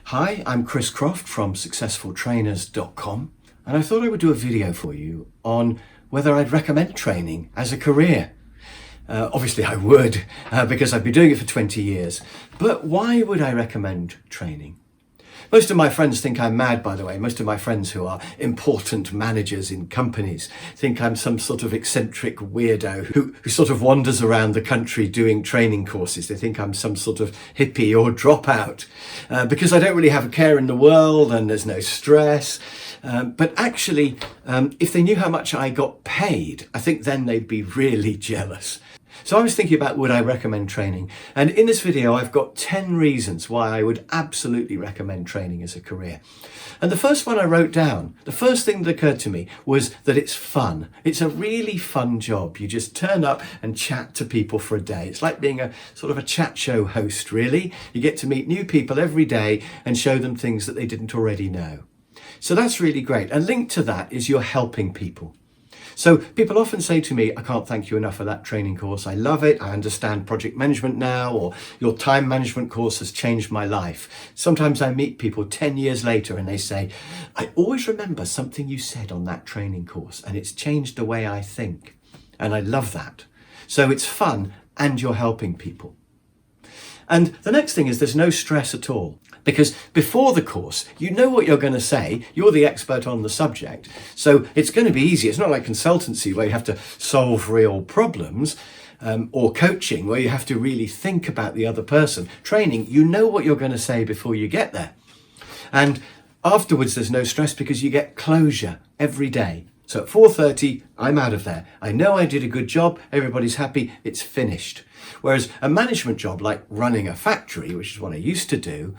Hi, I'm Croft from successfultrainers.com, and I thought I would do a video for you on whether I'd recommend training as a career. Obviously I would, because I've been doing it for 20 years, but why would I recommend training? Most of my friends think I'm mad, by the way. Most of my friends who are important managers in companies think I'm some sort of eccentric weirdo who sort of wanders around the country doing training courses. They think I'm some sort of hippie or dropout because I don't really have a care in the world and there's no stress. But actually, if they knew how much I got paid, I think then they'd be really jealous. So I was thinking about, would I recommend training? And in this video, I've got 10 reasons why I would absolutely recommend training as a career. And the first one I wrote down, the first thing that occurred to me was that it's fun. It's a really fun job. You just turn up and chat to people for a day. It's like being a sort of a chat show host, really. You get to meet new people every day and show them things that they didn't already know. So that's really great. And linked to that is you're helping people. So people often say to me, I can't thank you enough for that training course. I love it. I understand project management now, or your time management course has changed my life. Sometimes I meet people 10 years later and they say, I always remember something you said on that training course and it's changed the way I think. And I love that. So it's fun and you're helping people. And the next thing is there's no stress at all, because before the course, you know what you're going to say. You're the expert on the subject. So it's going to be easy. It's not like consultancy where you have to solve real problems, or coaching where you have to really think about the other person. Training, you know what you're going to say before you get there. And afterwards, there's no stress because you get closure every day. So at 4:30, I'm out of there. I know I did a good job. Everybody's happy. It's finished. Whereas a management job like running a factory, which is what I used to do,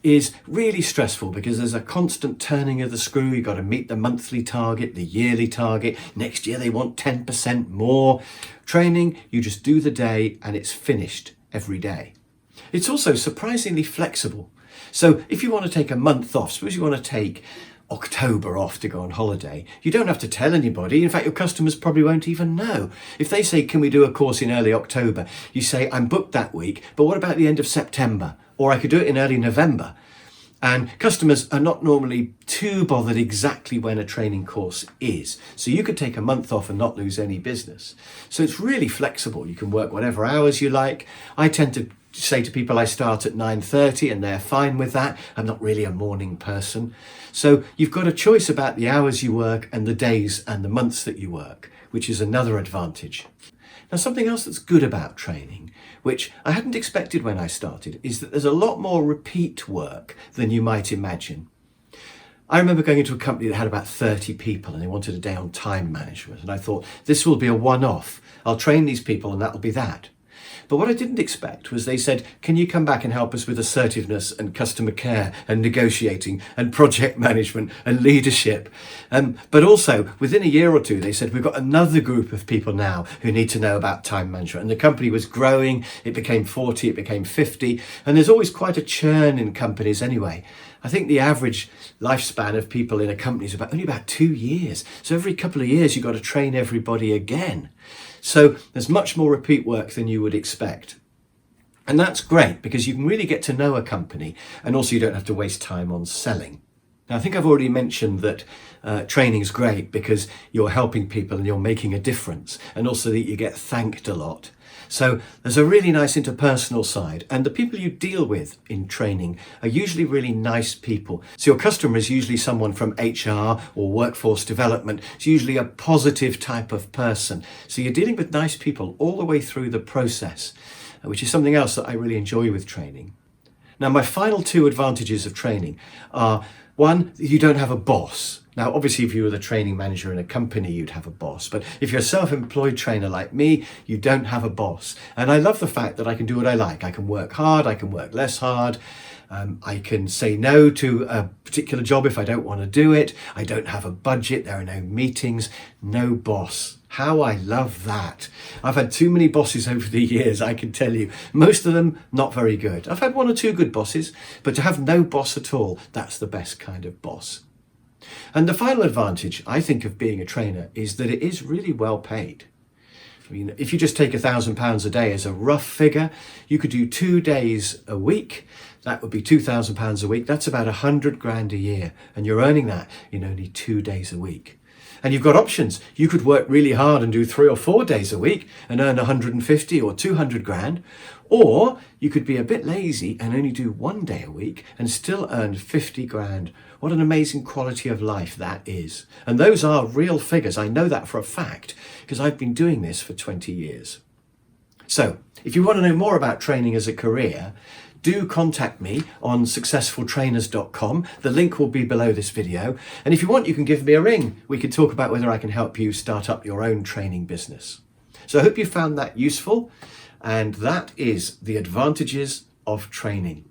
is really stressful because there's a constant turning of the screw. You've got to meet the monthly target, the yearly target. Next year, they want 10% more. Training, you just do the day and it's finished every day. It's also surprisingly flexible. So if you want to take a month off, suppose you want to take October off to go on holiday, you don't have to tell anybody. In fact, your customers probably won't even know. If they say, can we do a course in early October? You say, I'm booked that week, but what about the end of September? Or I could do it in early November. And customers are not normally too bothered exactly when a training course is. So you could take a month off and not lose any business. So it's really flexible. You can work whatever hours you like. I tend to say to people I start at 9:30 and they're fine with that. I'm not really a morning person. So you've got a choice about the hours you work and the days and the months that you work, which is another advantage. Now, something else that's good about training, which I hadn't expected when I started, is that there's a lot more repeat work than you might imagine. I remember going into a company that had about 30 people and they wanted a day on time management. And I thought, this will be a one-off. I'll train these people and that'll be that. But what I didn't expect was they said, can you come back and help us with assertiveness and customer care and negotiating and project management and leadership? But also within a year or two, they said, we've got another group of people now who need to know about time management. And the company was growing. It became 40, it became 50. And there's always quite a churn in companies anyway. I think the average lifespan of people in a company is only about 2 years. So every couple of years, you've got to train everybody again. So there's much more repeat work than you would expect. And that's great because you can really get to know a company and also you don't have to waste time on selling. Now, I think I've already mentioned that training is great because you're helping people and you're making a difference, and also that you get thanked a lot. So there's a really nice interpersonal side, and the people you deal with in training are usually really nice people. So your customer is usually someone from HR or workforce development. It's usually a positive type of person. So you're dealing with nice people all the way through the process, which is something else that I really enjoy with training. Now, my final 2 advantages of training are, one, you don't have a boss. Now, obviously, if you were the training manager in a company, you'd have a boss. But if you're a self-employed trainer like me, you don't have a boss. And I love the fact that I can do what I like. I can work hard, I can work less hard. I can say no to a particular job if I don't want to do it. I don't have a budget. There are no meetings, no boss. How I love that. I've had too many bosses over the years, I can tell you. Most of them not very good. I've had 1 or 2 good bosses, but to have no boss at all, that's the best kind of boss. And the final advantage, I think, of being a trainer is that it is really well paid. I mean, if you just take £1,000 a day as a rough figure, you could do 2 days a week. That would be £2,000 a week. That's about 100 grand a year. And you're earning that in only 2 days a week. And you've got options. You could work really hard and do 3 or 4 days a week and earn 150 or 200 grand. Or you could be a bit lazy and only do 1 day a week and still earn 50 grand. What an amazing quality of life that is. And those are real figures. I know that for a fact because I've been doing this for 20 years. So if you want to know more about training as a career, do contact me on successfultrainers.com. The link will be below this video. And if you want, you can give me a ring. We can talk about whether I can help you start up your own training business. So I hope you found that useful. And that is the advantages of training.